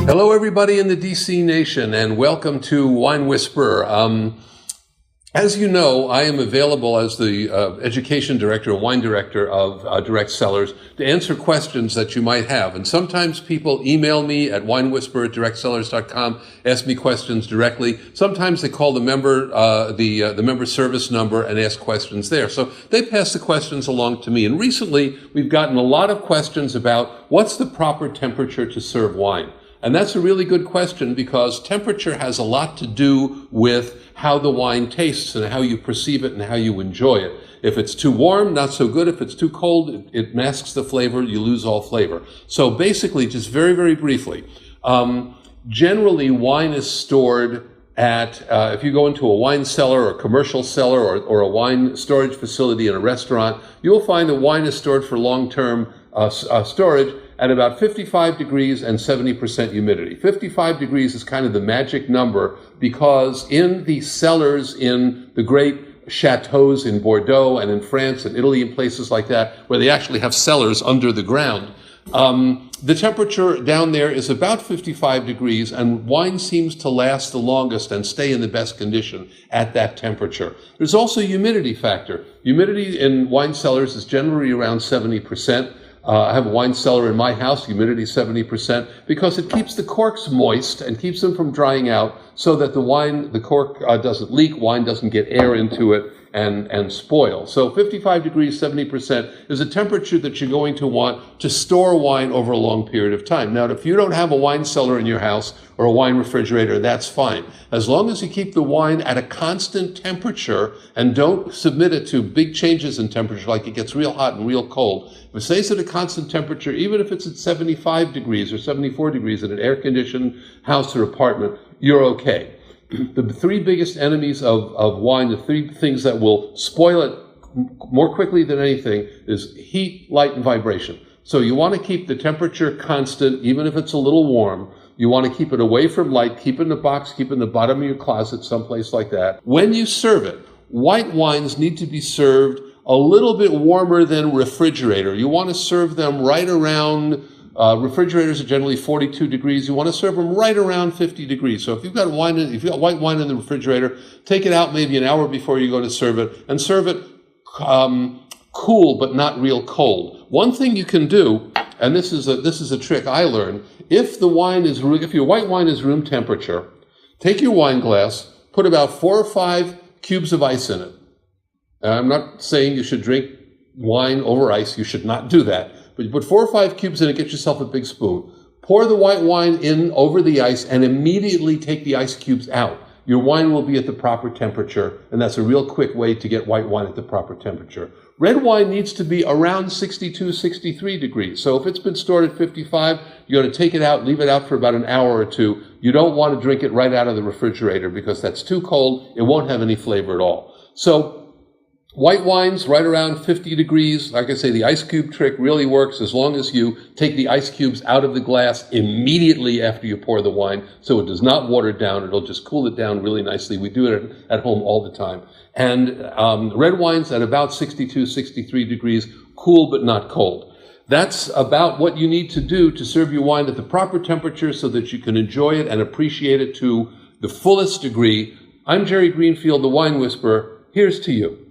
Hello, everybody in the DC Nation, and welcome to Wine Whisperer. As you know, I am available as the education director, wine director of Direct Cellars to answer questions that you might have. And sometimes people email me at winewhisperer@directcellars.com, ask me questions directly. Sometimes they call the member service number and ask questions there. So they pass the questions along to me. And recently, we've gotten a lot of questions about what's the proper temperature to serve wine. And that's a really good question because temperature has a lot to do with how the wine tastes and how you perceive it and how you enjoy it. If it's too warm, not so good. If it's too cold, it masks the flavor. You lose all flavor. So basically, just very, very briefly, generally wine is stored at, if you go into a wine cellar or a commercial cellar or a wine storage facility in a restaurant, you'll find that wine is stored for long-term storage at about 55 degrees and 70% humidity. 55 degrees is kind of the magic number because in the cellars in the great chateaus in Bordeaux and in France and Italy and places like that, where they actually have cellars under the ground, the temperature down there is about 55 degrees, and wine seems to last the longest and stay in the best condition at that temperature. There's also a humidity factor. Humidity in wine cellars is generally around 70%. I have a wine cellar in my house, humidity 70%, because it keeps the corks moist and keeps them from drying out so that the cork doesn't leak, wine doesn't get air into it and spoil. So 55 degrees, 70% is a temperature that you're going to want to store wine over a long period of time. Now, if you don't have a wine cellar in your house or a wine refrigerator, that's fine. As long as you keep the wine at a constant temperature and don't submit it to big changes in temperature, like it gets real hot and real cold. If it stays at a constant temperature, even if it's at 75 degrees or 74 degrees in an air-conditioned house or apartment, you're okay. The three biggest enemies of wine, the three things that will spoil it more quickly than anything, is heat, light, and vibration. So you want to keep the temperature constant, even if it's a little warm. You want to keep it away from light, keep it in the box, keep it in the bottom of your closet, someplace like that. When you serve it, white wines need to be served a little bit warmer than refrigerator. You want to serve them right around, refrigerators are generally 42 degrees. You want to serve them right around 50 degrees. So if you've got white wine in the refrigerator, take it out maybe an hour before you go to serve it, and serve it cool but not real cold. One thing you can do, and this is a trick I learned, if your white wine is room temperature, take your wine glass, put about 4 or 5 cubes of ice in it. I'm not saying you should drink wine over ice. You should not do that. But you put 4 or 5 cubes in it, get yourself a big spoon. Pour the white wine in over the ice and immediately take the ice cubes out. Your wine will be at the proper temperature, and that's a real quick way to get white wine at the proper temperature. Red wine needs to be around 62, 63 degrees. So if it's been stored at 55, you're going to take it out, leave it out for about an hour or two. You don't want to drink it right out of the refrigerator because that's too cold. It won't have any flavor at all. So white wines right around 50 degrees. Like I say, the ice cube trick really works as long as you take the ice cubes out of the glass immediately after you pour the wine, so it does not water down. It'll just cool it down really nicely. We do it at home all the time. And red wines at about 62, 63 degrees, cool but not cold. That's about what you need to do to serve your wine at the proper temperature so that you can enjoy it and appreciate it to the fullest degree. I'm Jerry Greenfield, the Wine Whisperer. Here's to you.